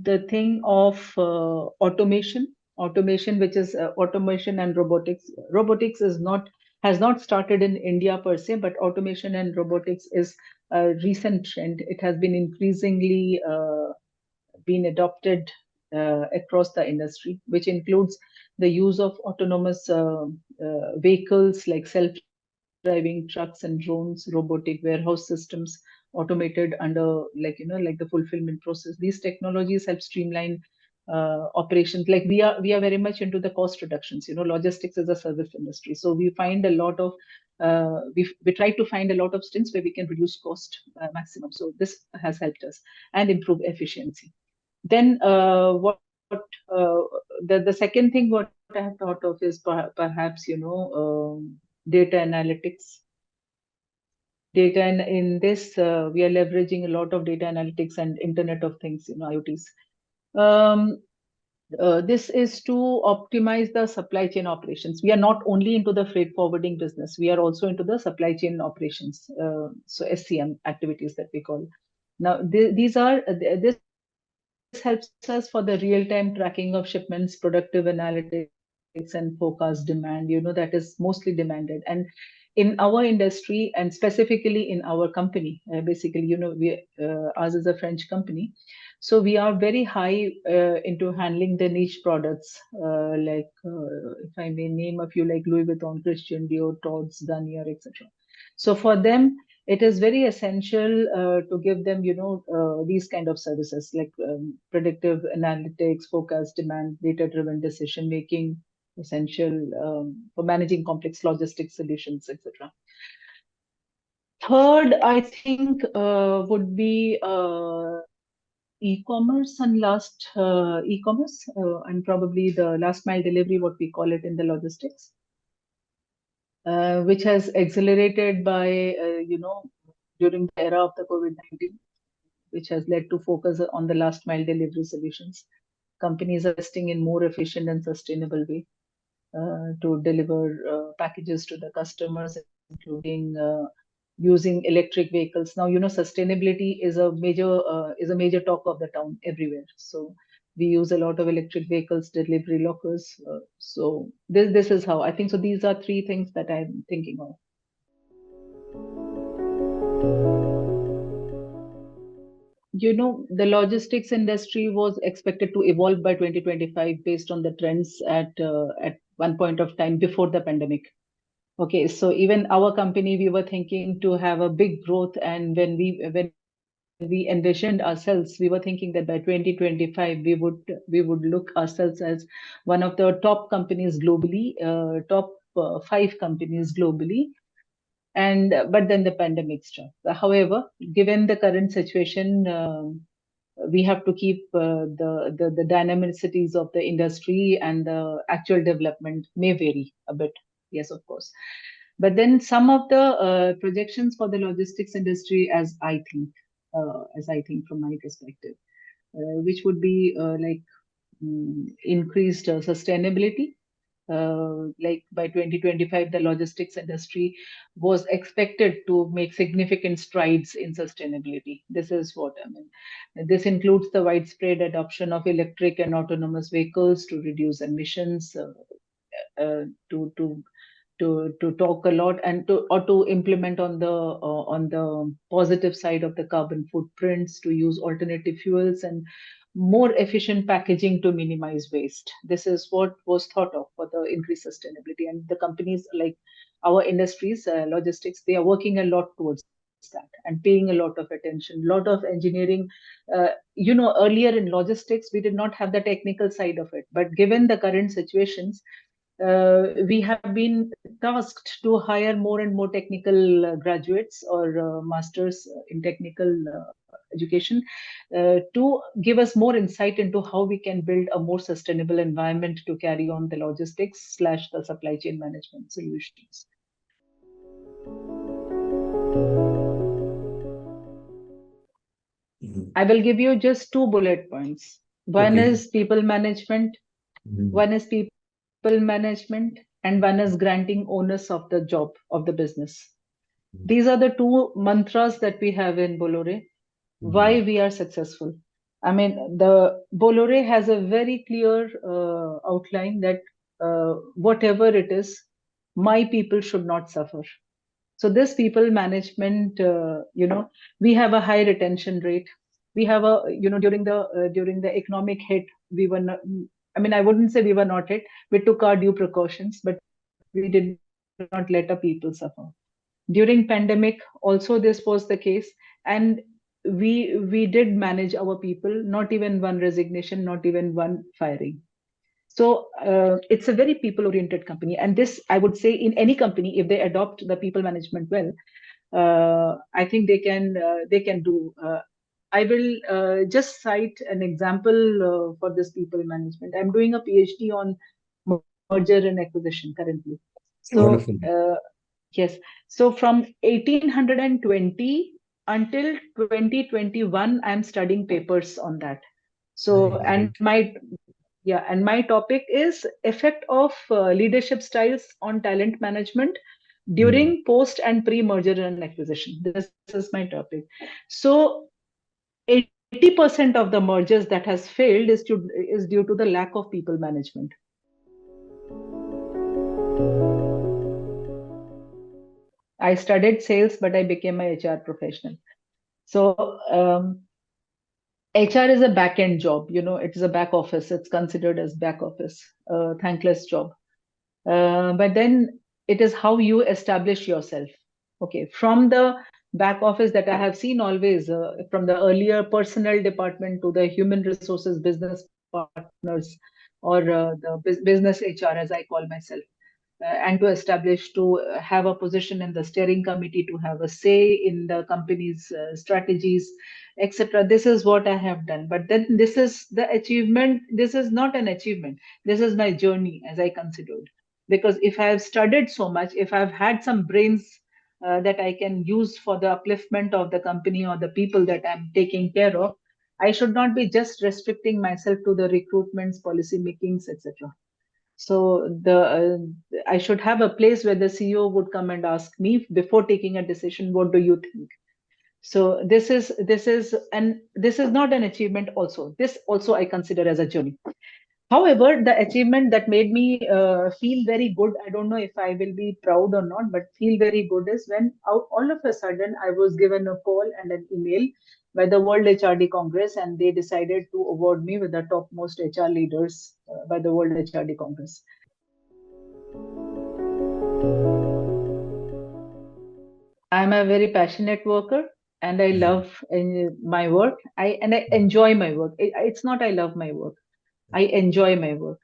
the thing of automation, which is automation and robotics. Robotics has not started in India per se, but automation and robotics is a recent trend. It has been increasingly been adopted across the industry, which includes the use of autonomous vehicles like self-driving trucks and drones, robotic warehouse systems automated under like the fulfillment process. These technologies help streamline operations. Like we are very much into the cost reductions. Logistics is a service industry, so we find a lot of we try to find a lot of stints where we can reduce cost maximum. So this has helped us and improve efficiency. Then what the second thing what I have thought of is perhaps data analytics. Data in this we are leveraging a lot of data analytics and Internet of Things, IoTs. This is to optimize the supply chain operations. We are not only into the freight forwarding business, we are also into the supply chain operations, so SCM activities that we call. Now, this helps us for the real-time tracking of shipments, productive analytics, and forecast demand. That is mostly demanded. And in our industry, and specifically in our company, basically, ours is a French company, so we are very high into handling the niche products, if I may name a few, like Louis Vuitton, Christian Dior, Tod's, Garnier, etc. So for them, it is very essential to give them, these kind of services like predictive analytics, forecast demand, data-driven decision making, essential for managing complex logistics solutions, etc. Third, I think would be e-commerce and and probably the last mile delivery, what we call it in the logistics, which has accelerated by during the era of the COVID-19, which has led to focus on the last mile delivery solutions. Companies are investing in more efficient and sustainable way to deliver packages to the customers, including using electric vehicles. Now, sustainability is a major talk of the town everywhere. So we use a lot of electric vehicles, delivery lockers. So this is how I think. So these are three things that I'm thinking of. The logistics industry was expected to evolve by 2025 based on the trends at one point of time before the pandemic. Okay, so even our company, we were thinking to have a big growth, and when we envisioned ourselves, we were thinking that by 2025 we would look ourselves as one of the top companies globally, top 5 companies globally. And but then the pandemic struck. However, given the current situation, we have to keep the dynamicities of the industry, and the actual development may vary a bit. Yes, of course. But then some of the projections for the logistics industry, as I think from my perspective, which would be increased sustainability. Like by 2025, the logistics industry was expected to make significant strides in sustainability. This is what I mean. This includes the widespread adoption of electric and autonomous vehicles to reduce emissions, to talk a lot, and to implement on the positive side of the carbon footprints, to use alternative fuels and more efficient packaging to minimize waste. This is what was thought of for the increased sustainability, and the companies like our industries, logistics, they are working a lot towards that and paying a lot of attention, lot of engineering. Earlier in logistics, we did not have the technical side of it, but given the current situations, we have been tasked to hire more and more technical graduates or masters in technical education to give us more insight into how we can build a more sustainable environment to carry on the logistics / the supply chain management solutions. I will give you just 2 bullet points. One is people management, one is people management, and one is granting owners of the job of the business. These are the 2 mantras that we have in Bollore. Why we are successful. I mean, the Bollore has a very clear outline that whatever it is, my people should not suffer. So this people management, we have a high retention rate. We have during the economic hit, we were not, I mean, I wouldn't say we were not hit. We took our due precautions, but we did not let our people suffer. During pandemic, also this was the case, and we did manage our people. Not even one resignation, not even one firing. So it's a very people-oriented company, and this I would say in any company, if they adopt the people management well, I think they can do. I will just cite an example for this people management. I'm doing a PhD on merger and acquisition currently. So Wonderful. yes, so from 1820 until 2021, I'm studying papers on that. So Very and great. my topic is effect of leadership styles on talent management Mm. during post and pre-merger and acquisition. This is my topic. So 80% of the mergers that has failed is due to the lack of people management. I studied sales, but I became a HR professional. So HR is a back end job. It's a back office. It's considered as back office, thankless job. But then it is how you establish yourself. Okay, from the back office that I have seen always, from the earlier personnel department to the human resources business partners or the business HR, as I call myself, and to establish to have a position in the steering committee, to have a say in the company's strategies, etc. This is what I have done. But then this is the achievement. This is not an achievement. This is my journey, as I considered. Because if I have studied so much, if I've had some brains that I can use for the upliftment of the company or the people that I'm taking care of, I should not be just restricting myself to the recruitments, policy makings, etc. So I should have a place where the CEO would come and ask me before taking a decision, what do you think? So this is not an achievement also. This also I consider as a journey. However, the achievement that made me feel very good, I don't know if I will be proud or not, but feel very good is when all of a sudden I was given a call and an email by the World HRD Congress, and they decided to award me with the topmost HR leaders by the World HRD Congress. I'm a very passionate worker, and I Mm. love my work. I enjoy my work. It's not I love my work. I enjoy my work.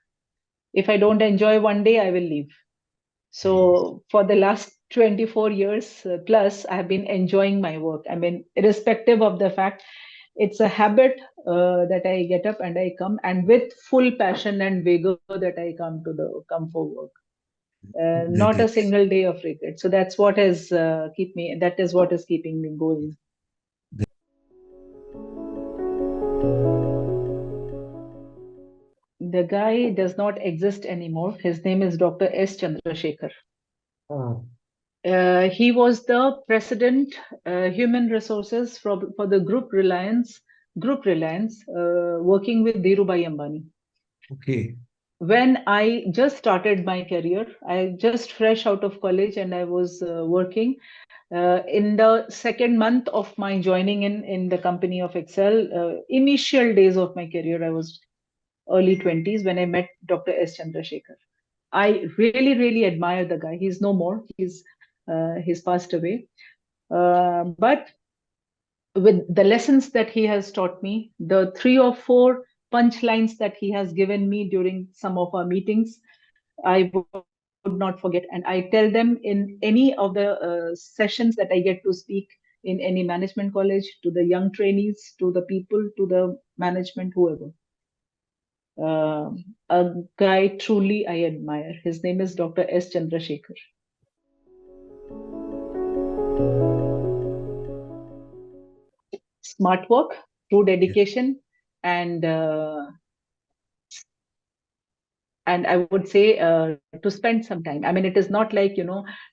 If I don't enjoy one day, I will leave. Yes. So for the last 24 years plus, I have been enjoying my work. I mean, irrespective of the fact, it's a habit that I get up and I come, and with full passion and vigor that I come for work. Not a Great. single day of regret. So that's what has keep me. That is what is keeping me going. The guy does not exist anymore. His name is Dr. S. Chandrasekhar. Oh, He was the president, human resources for the Group Reliance, working with Dhirubhai Ambani. okay. When I just started my career, I just fresh out of college, and I was working. In the second month of my joining in the company of Excel, initial days of my career, I was early 20s when I met Dr. S. Chandrasekhar. I really, really admire the guy. He's no more. He's passed away. But with the lessons that he has taught me, the three or four punchlines that he has given me during some of our meetings, I would not forget. And I tell them in any of the sessions that I get to speak in any management college, to the young trainees, to the people, to the management, whoever. A guy truly I admire. His name is Dr. S. Chandrasekhar. Smart work, true Yes. dedication, and I would say to spend some time. I mean, it is not like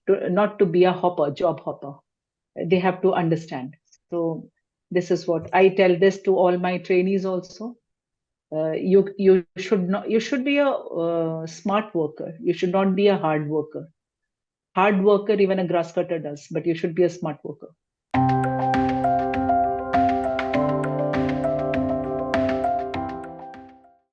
not to be a hopper, job hopper. They have to understand. So This is what I tell this to all my trainees also. You should not, you should be a smart worker. You should not be a hard worker. Hard worker, even a grass cutter does, but you should be a smart worker.